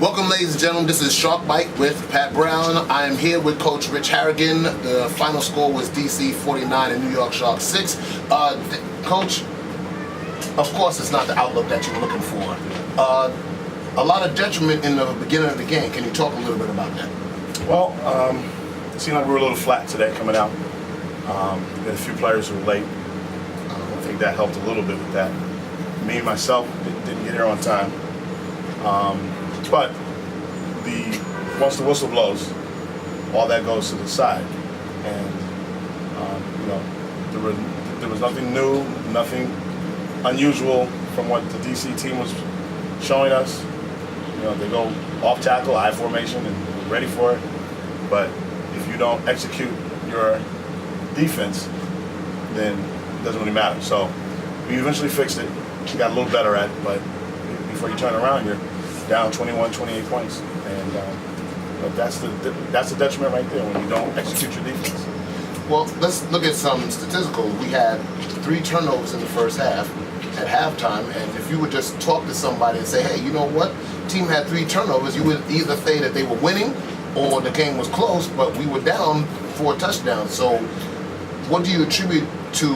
Welcome, ladies and gentlemen. This is Shark Bite with Pat Brown. I am here with Coach Rich Harrigan. The final score was DC 49 and New York Sharks 6. Coach, of course, it's not the outlook that you were looking for. A lot of detriment in the beginning of the game. Can you talk a little bit about that? Well, it seemed like we were a little flat today coming out. We had a few players who were late. I think that helped a little bit with that. Me, myself, didn't get here on time. But once the whistle blows, all that goes to the side. And, there was nothing new, nothing unusual from what the DC team was showing us. They go off tackle, I formation, and we're ready for it. But if you don't execute your defense, then it doesn't really matter. So we eventually fixed it. We got a little better at it, but before you turn around, you're down 21, 28 points. And that's the detriment right there when you don't execute your defense. Well, let's look at some statistical. We had 3 turnovers in the first half at halftime, and if you would just talk to somebody and say, hey, you know what? Team had 3 turnovers, you would either say that they were winning or the game was close, but we were down 4 touchdowns. So what do you attribute to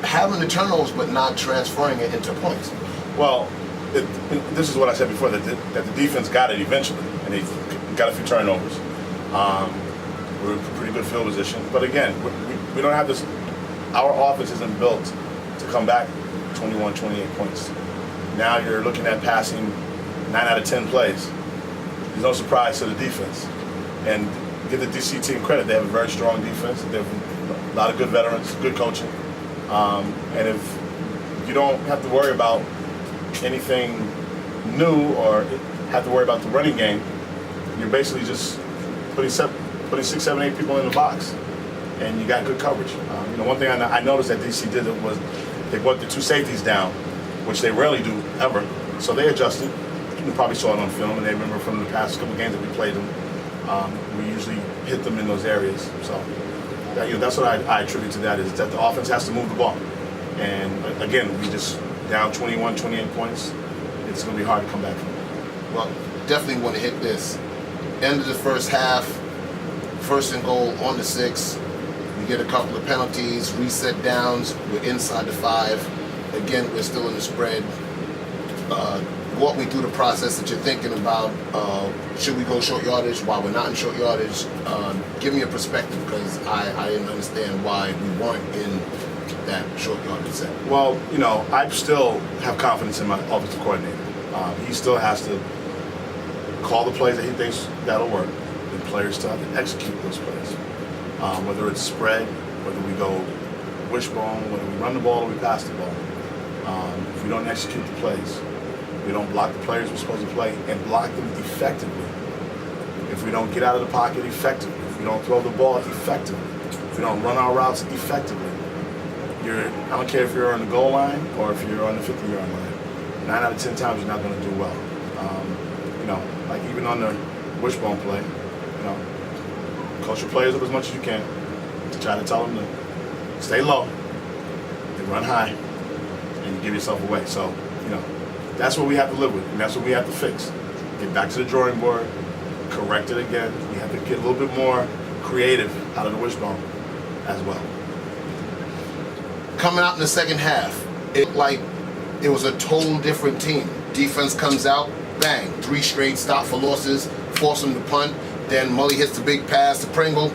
having the turnovers but not transferring it into points? Well, this is what I said before, that the defense got it eventually, and they got a few turnovers. We're in pretty good field position. But again, we don't have this, our offense isn't built to come back 21, 28 points. Now you're looking at passing 9 out of 10 plays. There's no surprise to the defense. And give the DC team credit, they have a very strong defense. They have a lot of good veterans, good coaching. And if you don't have to worry about anything new or have to worry about the running game, you're basically just putting 6, 7, 8 people in the box, and you got good coverage. One thing I noticed that DC did was they brought the 2 safeties down, which they rarely do ever. So they adjusted. You probably saw it on film, and they remember from the past couple games that we played them. We usually hit them in those areas. So that's what I attribute to that, is that the offense has to move the ball. And again, we just down 21, 28 points. It's going to be hard to come back from it. Well, definitely want to hit this. End of the first half, 1st and goal on the 6. We get a couple of penalties, reset downs. We're inside the 5. Again, we're still in the spread. Walk me through the process that you're thinking about. Should we go short yardage while we're not in short yardage? Give me a perspective, because I didn't understand why we weren't in that short yardage set. Well, I still have confidence in my offensive coordinator. He still has to call the plays that he thinks that'll work. The players still have to execute those plays. Whether it's spread, whether we go wishbone, whether we run the ball or we pass the ball. If we don't execute the plays, we don't block the players we're supposed to play and block them effectively. If we don't get out of the pocket effectively, if we don't throw the ball effectively, if we don't run our routes effectively, I don't care if you're on the goal line or if you're on the 50-yard line. 9 out of 10 times you're not going to do well. Like even on the wishbone play, coach your players up as much as you can to try to tell them to stay low, they run high, and you give yourself away. So, that's what we have to live with, and that's what we have to fix. Get back to the drawing board, correct it again. We have to get a little bit more creative out of the wishbone as well. Coming out in the second half, it looked like it was a total different team. Defense comes out, bang, 3 straight stop for losses, force them to punt. Then Mully hits the big pass to Pringle.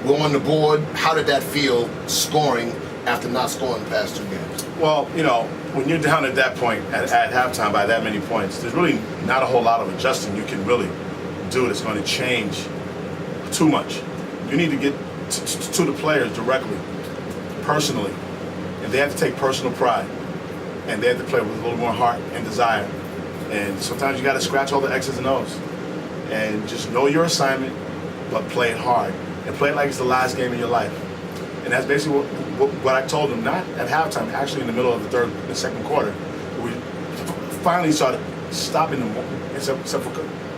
We're on the board. How did that feel, scoring after not scoring the past 2 games? Well, when you're down at that point, at halftime by that many points, there's really not a whole lot of adjusting you can really do that's going to change too much. You need to get to the players directly, personally, and they have to take personal pride, and they have to play with a little more heart and desire. And sometimes you got to scratch all the X's and O's, and just know your assignment, but play it hard, and play it like it's the last game of your life. And that's basically what I told them, not at halftime, actually in the middle of the second quarter. We finally started stopping them, except for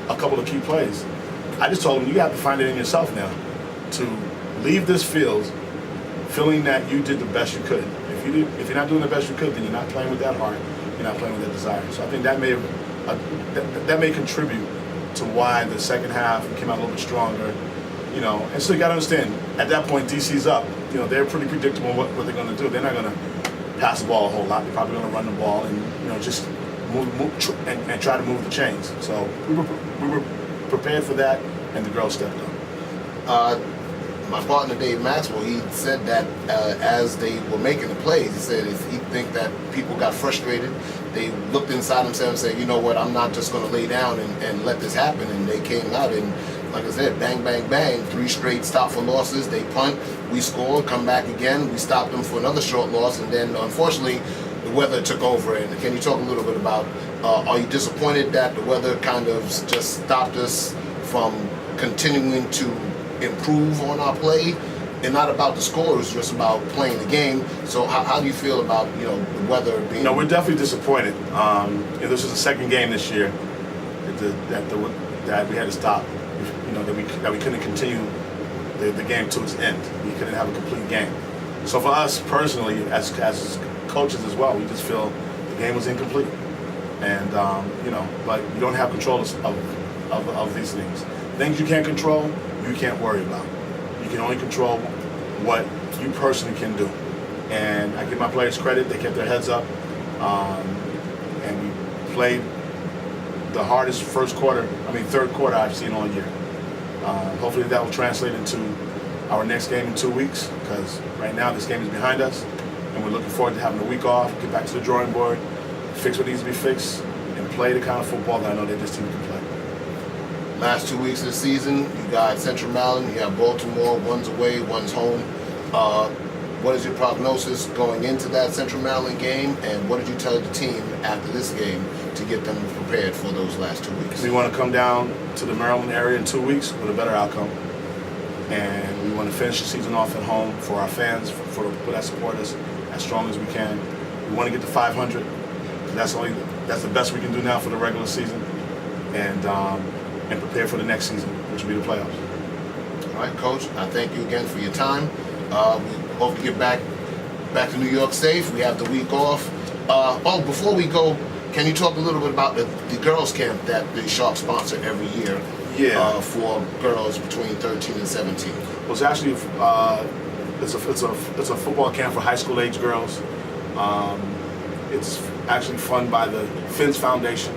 a couple of key plays. I just told them, you have to find it in yourself now to leave this field feeling that you did the best you could. If you're not doing the best you could, then you're not playing with that heart, you're not playing with that desire. So I think that may contribute to why the second half we came out a little bit stronger. You know, and so you got to understand, at that point, DC's up. You know, they're pretty predictable what they're going to do. They're not going to pass the ball a whole lot. They're probably going to run the ball and, you know, just and try to move the chains. So we were prepared for that, and the girls stepped up. My partner Dave Maxwell, he said that as they were making the plays, he said he think that people got frustrated. They looked inside themselves and said, you know what, I'm not just going to lay down and let this happen. And they came out and, like I said, bang, bang, bang, 3 straight stop for losses. They punt, we score, come back again. We stopped them for another short loss, and then unfortunately the weather took over. And can you talk a little bit about, are you disappointed that the weather kind of just stopped us from continuing to improve on our play? And not about the score, it's just about playing the game. So how do you feel about, you know, the weather being... No, we're definitely disappointed. You know, this is the second game this year that we had to stop. You know, that we couldn't continue the game to its end. We couldn't have a complete game. So for us personally, as coaches as well, we just feel the game was incomplete. And you know, but you don't have control of these things. Things you can't control, you can't worry about. You can only control what you personally can do. And I give my players credit; they kept their heads up, and we played the hardest third quarter I've seen all year. Hopefully that will translate into our next game in 2 weeks, because right now this game is behind us, and we're looking forward to having a week off, get back to the drawing board, fix what needs to be fixed, and play the kind of football that I know that this team can play. Last 2 weeks of the season, you got Central Maryland, you have Baltimore, one's away, one's home. What is your prognosis going into that Central Maryland game, and what did you tell the team after this game to get them prepared for those last 2 weeks? We want to come down to the Maryland area in 2 weeks with a better outcome, and we want to finish the season off at home for our fans, for the people that support us, as strong as we can. We want to get to 500. That's the best we can do now for the regular season, and prepare for the next season, which will be the playoffs. All right, Coach, I thank you again for your time. We hope to get back to New York safe. We have the week off. Before we go, can you talk a little bit about the girls' camp that the Sharks sponsor every year? Yeah. For girls between 13 and 17. Well, it's actually it's a football camp for high school age girls. It's actually funded by the Fins Foundation,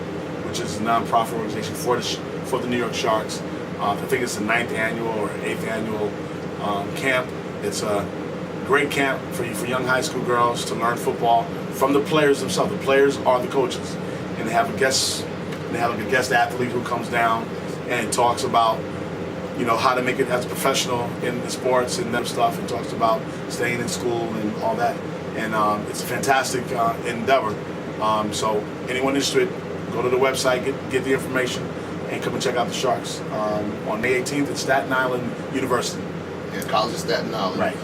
which is a nonprofit organization for the New York Sharks. I think it's the 9th annual or 8th annual camp. It's a great camp for young high school girls to learn football from the players themselves. The players are the coaches, and they have a guest athlete who comes down and talks about, you know, how to make it as a professional in the sports and that stuff, and talks about staying in school and all that. And it's a fantastic endeavor. So anyone interested, go to the website, get the information, and come and check out the Sharks on May 18th at Staten Island University. Yeah, College of Staten Island. Right.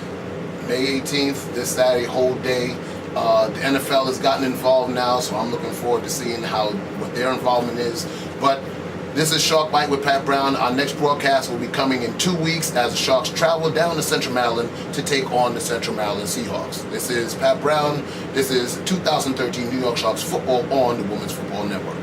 May 18th, this Saturday, whole day. The NFL has gotten involved now, so I'm looking forward to seeing what their involvement is. But this is Shark Bite with Pat Brown. Our next broadcast will be coming in 2 weeks as the Sharks travel down to Central Maryland to take on the Central Maryland Seahawks. This is Pat Brown. This is 2013 New York Sharks football on the Women's Football Network.